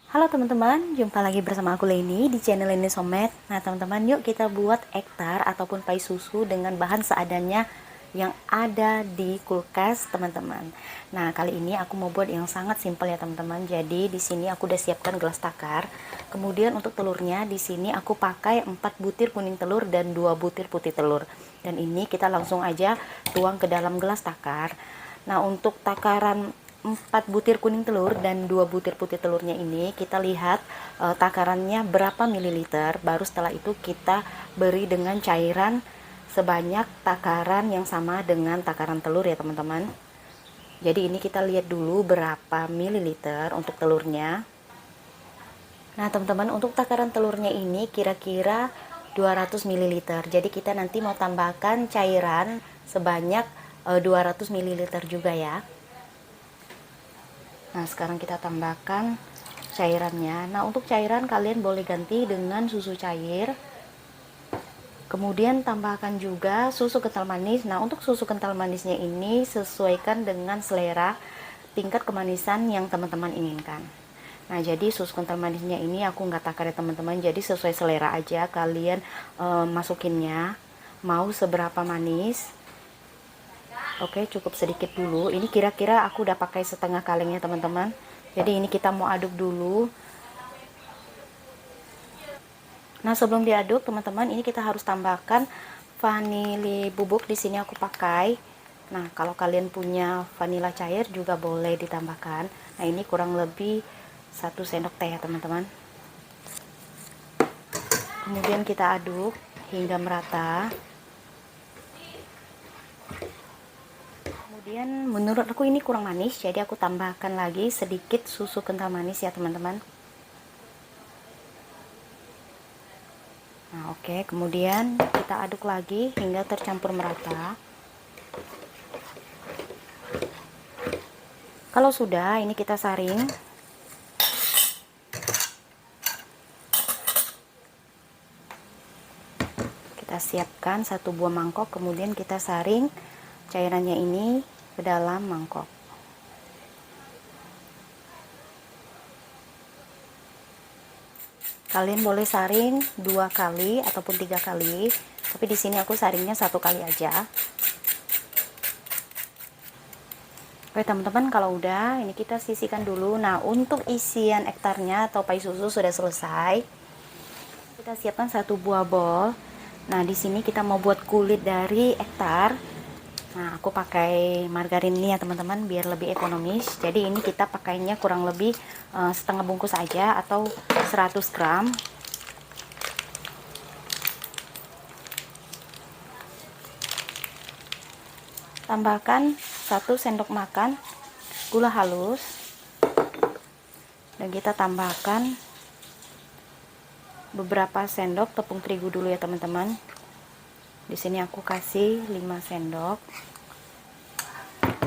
Halo teman-teman, jumpa lagi bersama aku Leni di channel Leni Somet. Nah teman-teman, yuk kita buat ektar ataupun pai susu dengan bahan seadanya yang ada di kulkas teman-teman. Nah kali ini aku mau buat yang sangat simpel ya teman-teman. Jadi di sini aku udah siapkan gelas takar. Kemudian untuk telurnya di sini aku pakai 4 butir kuning telur dan 2 butir putih telur. Dan ini kita langsung aja tuang ke dalam gelas takar. Nah untuk takaran 4 butir kuning telur dan 2 butir putih telurnya ini kita lihat takarannya berapa mililiter, baru setelah itu kita beri dengan cairan sebanyak takaran yang sama dengan takaran telur ya teman-teman. Jadi ini kita lihat dulu berapa mililiter untuk telurnya. Nah teman-teman, untuk takaran telurnya ini kira-kira 200 mililiter. Jadi kita nanti mau tambahkan cairan sebanyak 200 mililiter juga ya. Nah sekarang kita tambahkan cairannya. Nah untuk cairan kalian boleh ganti dengan susu cair. Kemudian tambahkan juga susu kental manis. Nah untuk susu kental manisnya ini sesuaikan dengan selera tingkat kemanisan yang teman-teman inginkan. Nah jadi susu kental manisnya ini aku nggak takar ya teman-teman. Jadi sesuai selera aja kalian masukinnya. Mau seberapa manis. Oke, cukup sedikit dulu. Ini kira-kira aku udah pakai setengah kalengnya teman-teman. Jadi ini kita mau aduk dulu. Nah sebelum diaduk teman-teman, ini kita harus tambahkan vanili bubuk. Di sini aku pakai. Nah kalau kalian punya vanila cair juga boleh ditambahkan. Nah ini kurang lebih 1 sendok teh ya teman-teman. Kemudian kita aduk hingga merata. Kemudian menurut aku ini kurang manis, jadi aku tambahkan lagi sedikit susu kental manis ya teman-teman. Nah oke, kemudian kita aduk lagi hingga tercampur merata. Kalau sudah, ini kita saring. Kita siapkan 1 buah mangkok, kemudian kita saring cairannya ini ke dalam mangkok. Kalian boleh saring 2 kali ataupun 3 kali, tapi di sini aku saringnya 1 kali aja. Oke teman-teman, kalau udah ini kita sisihkan dulu. Nah untuk isian ektarnya atau pai susu sudah selesai. Kita siapkan 1 buah bowl. Nah di sini kita mau buat kulit dari ektar. Nah aku pakai margarin ini ya teman-teman biar lebih ekonomis. Jadi ini kita pakainya kurang lebih setengah bungkus aja atau 100 gram. Tambahkan 1 sendok makan gula halus dan kita tambahkan beberapa sendok tepung terigu dulu ya teman-teman. Di sini aku kasih 5 sendok.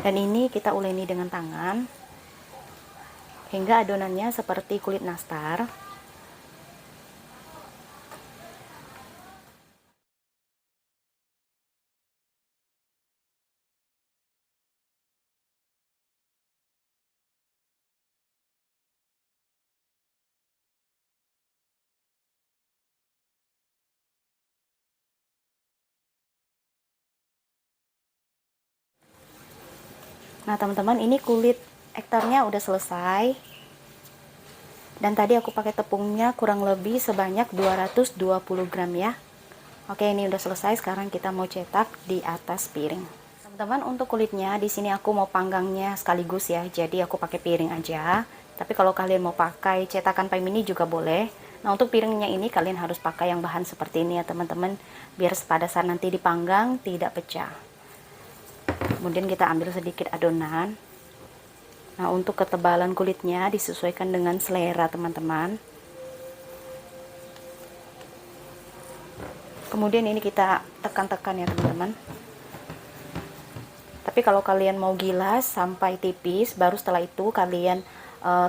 Dan ini kita uleni dengan tangan hingga adonannya seperti kulit nastar. Nah teman-teman, ini kulit ektarnya udah selesai. Dan tadi aku pakai tepungnya kurang lebih sebanyak 220 gram ya. Oke, ini udah selesai. Sekarang kita mau cetak di atas piring. Teman-teman, untuk kulitnya di sini aku mau panggangnya sekaligus ya. Jadi aku pakai piring aja. Tapi kalau kalian mau pakai cetakan pai mini juga boleh. Nah, untuk piringnya ini kalian harus pakai yang bahan seperti ini ya, teman-teman, biar pada saat nanti dipanggang tidak pecah. Kemudian kita ambil sedikit adonan. Nah, untuk ketebalan kulitnya disesuaikan dengan selera teman-teman. Kemudian ini kita tekan-tekan ya teman-teman. Tapi kalau kalian mau gilas sampai tipis, baru setelah itu kalian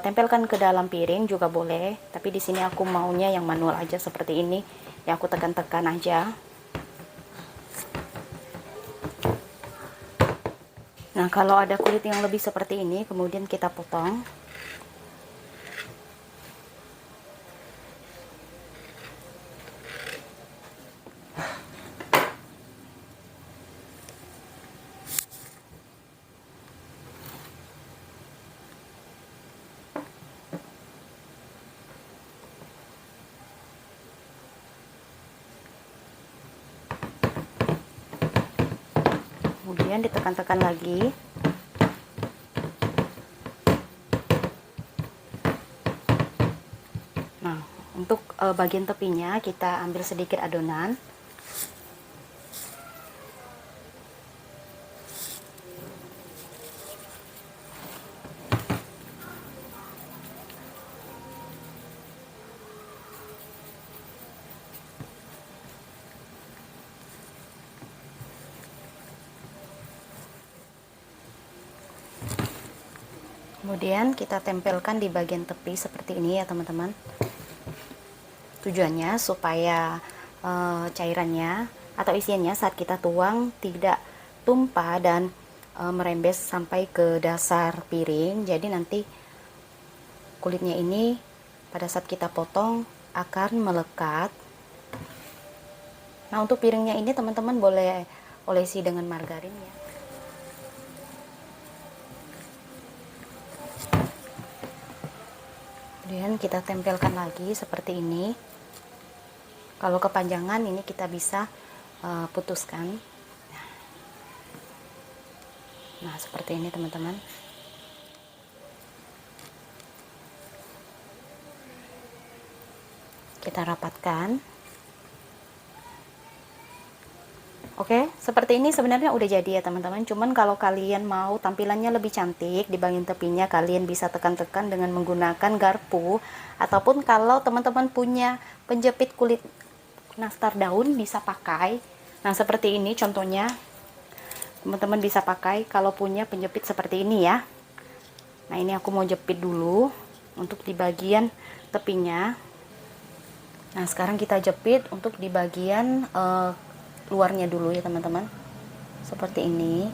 tempelkan ke dalam piring juga boleh. Tapi di sini aku maunya yang manual aja seperti ini. Ya aku tekan-tekan aja. Nah, kalau ada kulit yang lebih seperti ini, kemudian kita potong. Kemudian ditekan-tekan lagi. Nah, untuk bagian tepinya kita ambil sedikit adonan. Kemudian kita tempelkan di bagian tepi seperti ini ya teman-teman. Tujuannya supaya cairannya atau isiannya saat kita tuang tidak tumpah dan merembes sampai ke dasar piring. Jadi nanti kulitnya ini pada saat kita potong akan melekat. Nah, untuk piringnya ini teman-teman boleh olesi dengan margarin ya. Kemudian kita tempelkan lagi seperti ini. Kalau kepanjangan ini kita bisa putuskan. Nah, seperti ini teman-teman. Kita rapatkan. Oke, seperti ini sebenarnya udah jadi ya teman-teman. Cuman kalau kalian mau tampilannya lebih cantik di bagian tepinya, kalian bisa tekan-tekan dengan menggunakan garpu. Ataupun kalau teman-teman punya penjepit kulit nastar daun bisa pakai. Nah, seperti ini contohnya. Teman-teman bisa pakai kalau punya penjepit seperti ini ya. Nah, ini aku mau jepit dulu untuk di bagian tepinya. Nah, sekarang kita jepit untuk di bagian luarnya dulu ya teman-teman, seperti ini.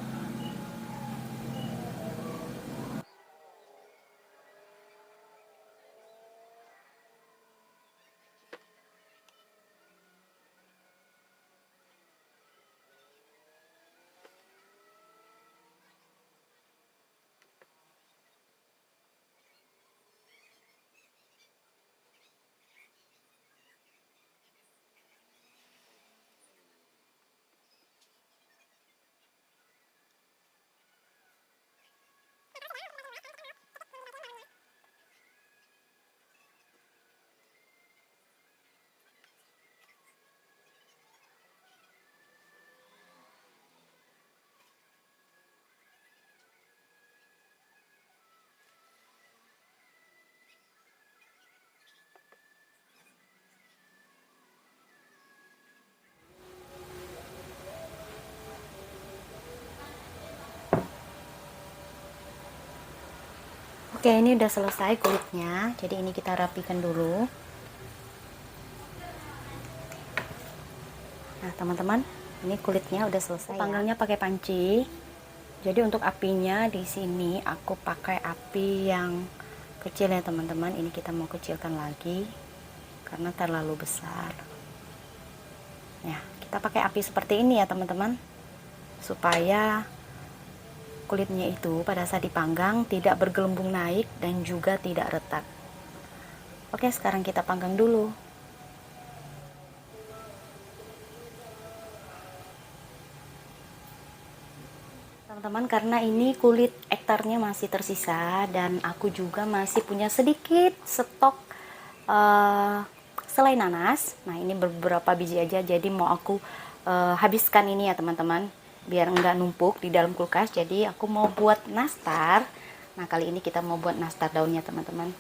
Oke, ini udah selesai kulitnya. Jadi ini kita rapikan dulu. Nah, teman-teman, ini kulitnya udah selesai. Panggilnya pakai panci. Jadi untuk apinya di sini aku pakai api yang kecil ya teman-teman. Ini kita mau kecilkan lagi karena terlalu besar. Ya, kita pakai api seperti ini ya teman-teman, supaya kulitnya itu pada saat dipanggang tidak bergelembung naik dan juga tidak retak. Oke, sekarang kita panggang dulu. Teman-teman, karena ini kulit ektarnya masih tersisa dan aku juga masih punya sedikit stok selai nanas. Nah, ini beberapa biji aja, jadi mau aku habiskan ini ya teman-teman, biar enggak numpuk di dalam kulkas. Jadi aku mau buat nastar. Nah, kali ini kita mau buat nastar daunnya teman-teman.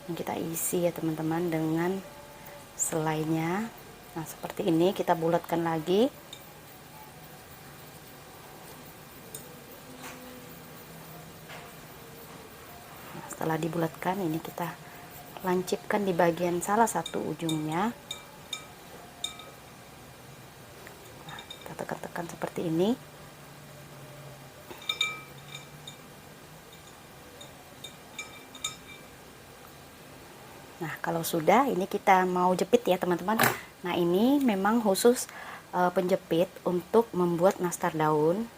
Ini kita isi ya teman-teman dengan selainya. Nah, seperti ini kita bulatkan lagi. Nah, setelah dibulatkan ini kita lancipkan di bagian salah satu ujungnya. Nah, kita tekan-tekan seperti ini. Nah, kalau sudah, ini kita mau jepit ya teman-teman. Nah, ini memang khusus penjepit untuk membuat nastar daun.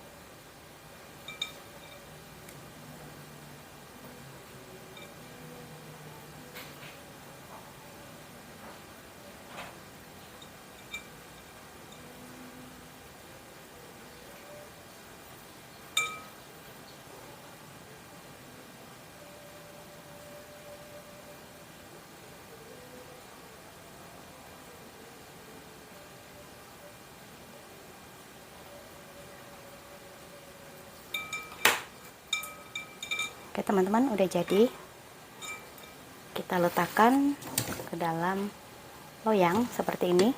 Oke teman-teman, udah jadi. Kita letakkan ke dalam loyang seperti ini.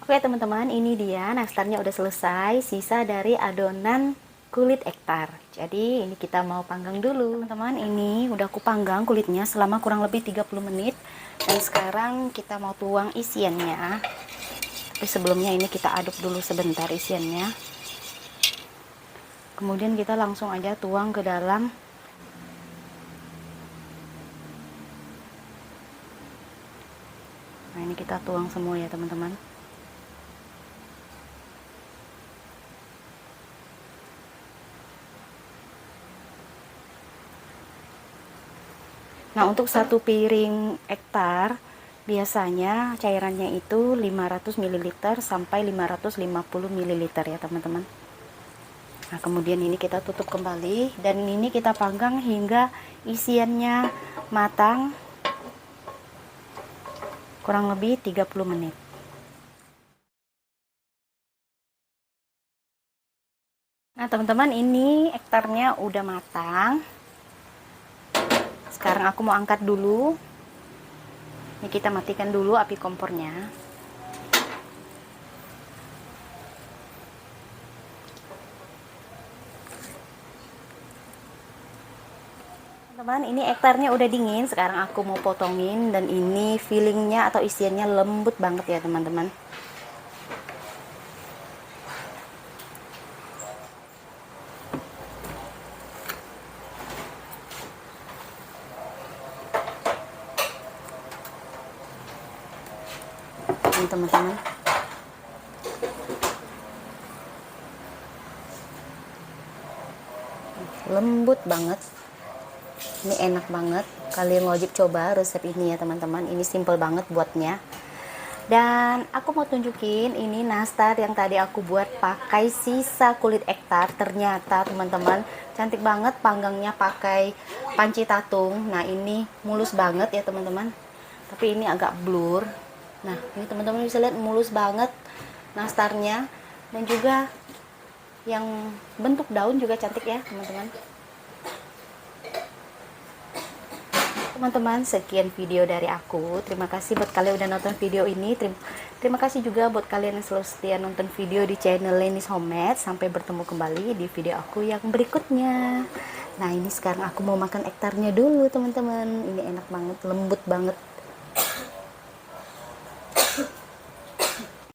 Oke teman-teman, ini dia nastarnya udah selesai. Sisa dari adonan kulit ektar. Jadi ini kita mau panggang dulu teman-teman. Ini udah aku panggang kulitnya selama kurang lebih 30 menit. Dan sekarang kita mau tuang isiannya. Tapi sebelumnya ini kita aduk dulu sebentar isiannya. Kemudian kita langsung aja tuang ke dalam ini kita tuang semua ya teman-teman. Nah, untuk satu piring ektar biasanya cairannya itu 500 ml sampai 550 ml ya teman-teman. Nah, kemudian ini kita tutup kembali dan ini kita panggang hingga isiannya matang kurang lebih 30 menit. Nah, teman-teman, ini ektarnya udah matang. Sekarang aku mau angkat dulu. Ini kita matikan dulu api kompornya. Teman-teman, ini ektarnya udah dingin. Sekarang aku mau potongin dan ini fillingnya atau isiannya lembut banget ya teman-teman. Ini teman-teman. Lembut banget. Ini enak banget. Kalian wajib coba resep ini ya teman-teman. Ini simple banget buatnya. Dan aku mau tunjukin ini nastar yang tadi aku buat pakai sisa kulit ektar. Ternyata teman-teman cantik banget, panggangnya pakai panci tatung. Nah, ini mulus banget ya teman-teman. Tapi ini agak blur. Nah, ini teman-teman bisa lihat mulus banget nastarnya. Dan juga yang bentuk daun juga cantik ya teman-teman. Teman-teman, sekian video dari aku. Terima kasih buat kalian udah nonton video ini. Terima kasih juga buat kalian yang selalu setia nonton video di channel Lenis Homemade. Sampai bertemu kembali di video aku yang berikutnya. Nah, ini sekarang aku mau makan ektarnya dulu teman-teman. Ini enak banget, lembut banget.